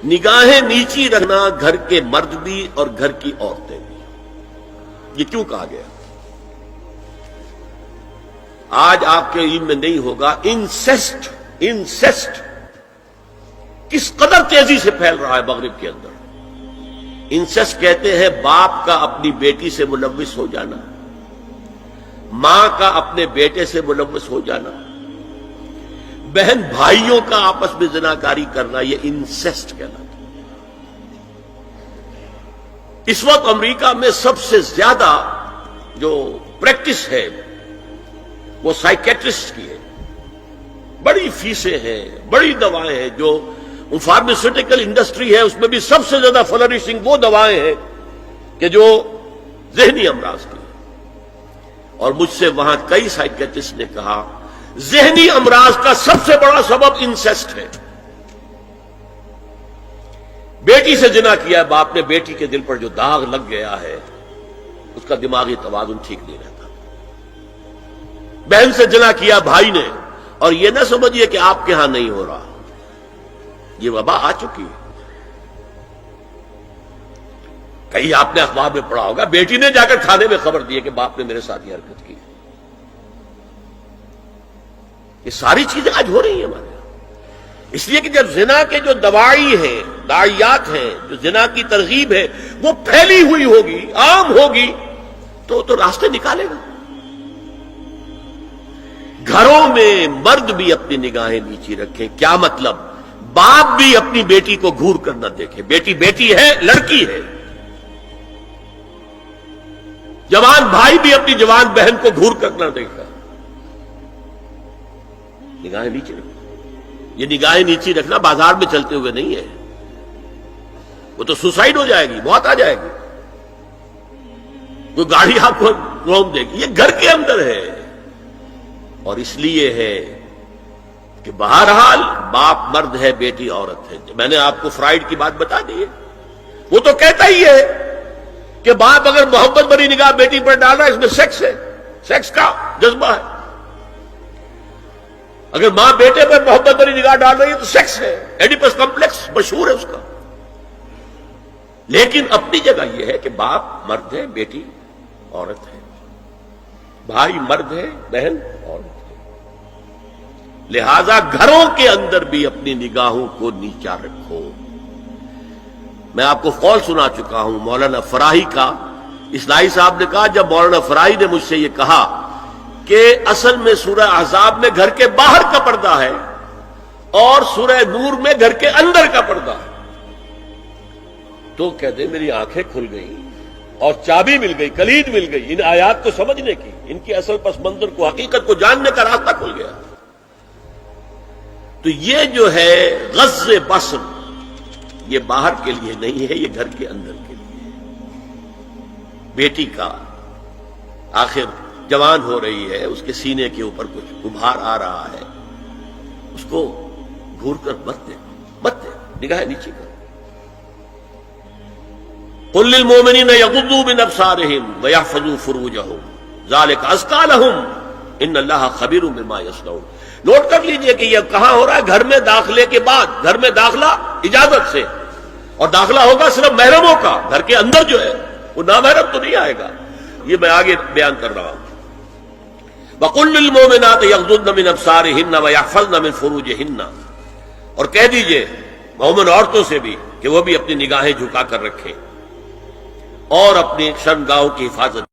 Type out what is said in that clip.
نگاہیں نیچی رکھنا گھر کے مرد بھی اور گھر کی عورتیں بھی. یہ کیوں کہا گیا؟ آج آپ کے علم میں نہیں ہوگا انسیسٹ کس قدر تیزی سے پھیل رہا ہے مغرب کے اندر. انسیسٹ کہتے ہیں باپ کا اپنی بیٹی سے ملوث ہو جانا، ماں کا اپنے بیٹے سے ملوث ہو جانا، بہن بھائیوں کا آپس میں زناکاری کرنا، یہ انسیسٹ کہلاتا ہے. اس وقت امریکہ میں سب سے زیادہ جو پریکٹس ہے وہ سائیکیٹرسٹ کی ہے. بڑی فیسیں ہیں، بڑی دوائیں ہیں. جو فارماسیوٹیکل انڈسٹری ہے اس میں بھی سب سے زیادہ فلرشنگ وہ دوائیں ہیں کہ جو ذہنی امراض کی. اور مجھ سے وہاں کئی سائیکیٹرسٹ نے کہا ذہنی امراض کا سب سے بڑا سبب انسیسٹ ہے. بیٹی سے زنا کیا ہے باپ نے، بیٹی کے دل پر جو داغ لگ گیا ہے اس کا دماغی توازن ٹھیک نہیں رہتا. بہن سے زنا کیا بھائی نے، اور یہ نہ سمجھیے کہ آپ کے ہاں نہیں ہو رہا، یہ وبا آ چکی ہے. کہیں آپ نے اخبار میں پڑھا ہوگا بیٹی نے جا کر تھانے میں خبر دی کہ باپ نے میرے ساتھ یہ حرکت کی. یہ ساری چیزیں آج ہو رہی ہیں ہمارے یہاں. اس لیے کہ جب زنا کے جو دوائی ہیں، داعیات ہیں، جو زنا کی ترغیب ہے وہ پھیلی ہوئی ہوگی، عام ہوگی، تو راستے نکالے گا. گھروں میں مرد بھی اپنی نگاہیں نیچی رکھیں. کیا مطلب؟ باپ بھی اپنی بیٹی کو گھور کر نہ دیکھے. بیٹی بیٹی ہے، لڑکی ہے. جوان بھائی بھی اپنی جوان بہن کو گھور کر نہ دیکھا. نگاہیں نیچی رکھو. یہ نگاہیں نیچی رکھنا بازار میں چلتے ہوئے نہیں ہے. وہ تو سوسائڈ ہو جائے گی، موت آ جائے گی. کوئی گاڑی آپ کو روک دے گی. یہ گھر کے اندر ہے. اور اس لیے ہے کہ بہرحال باپ مرد ہے، بیٹی عورت ہے. میں نے آپ کو فرائیڈ کی بات بتا دی ہے. وہ تو کہتا ہی ہے کہ باپ اگر محبت بھری نگاہ بیٹی پر ڈال رہا ہے اس میں سیکس ہے، سیکس کا جذبہ ہے. اگر ماں بیٹے پر محبت بھری نگاہ ڈال رہی ہے تو سیکس ہے. ایڈیپس کمپلیکس مشہور ہے اس کا. لیکن اپنی جگہ یہ ہے کہ باپ مرد ہے، بیٹی عورت ہے، بھائی مرد ہے، بہن عورت ہے. لہذا گھروں کے اندر بھی اپنی نگاہوں کو نیچا رکھو. میں آپ کو قول سنا چکا ہوں مولانا فراہی کا. اصلاحی صاحب نے کہا جب مولانا فراہی نے مجھ سے یہ کہا کہ اصل میں سورہ احزاب میں گھر کے باہر کا پردہ ہے اور سورہ نور میں گھر کے اندر کا پردہ ہے، تو کہتے میری آنکھیں کھل گئیں اور چابی مل گئی، کلید مل گئی ان آیات کو سمجھنے کی، ان کی اصل پس منظر کو، حقیقت کو جاننے کا راستہ کھل گیا. تو یہ جو ہے غض بصر یہ باہر کے لیے نہیں ہے، یہ گھر کے اندر کے لیے ہے. بیٹی کا آخر جوان ہو رہی ہے، اس کے سینے کے اوپر کچھ ابھار آ رہا ہے، اس کو گھور کر مت دے، نگاہ نیچے کر. قل للمؤمنین یغضوا من ابصارہم ویحفظوا فروجہم ذلک ازکی لہم ان اللہ خبیر بما یصنعون. نوٹ کر لیجئے کہ یہ کہاں ہو رہا ہے؟ گھر میں داخلے کے بعد. گھر میں داخلہ اجازت سے، اور داخلہ ہوگا صرف محرموں کا. گھر کے اندر جو ہے وہ نامحرم تو نہیں آئے گا. یہ میں آگے بیان کر رہا ہوں. وَقُلْ لِلْمُؤْمِنَاتِ يَغْضُضْنَ مِنْ أَبْصَارِهِنَّ وَيَحْفَظْنَ مِنْ فُرُوجِهِنَّ. اور کہہ دیجئے مومن عورتوں سے بھی کہ وہ بھی اپنی نگاہیں جھکا کر رکھیں اور اپنی شرمگاہوں کی حفاظت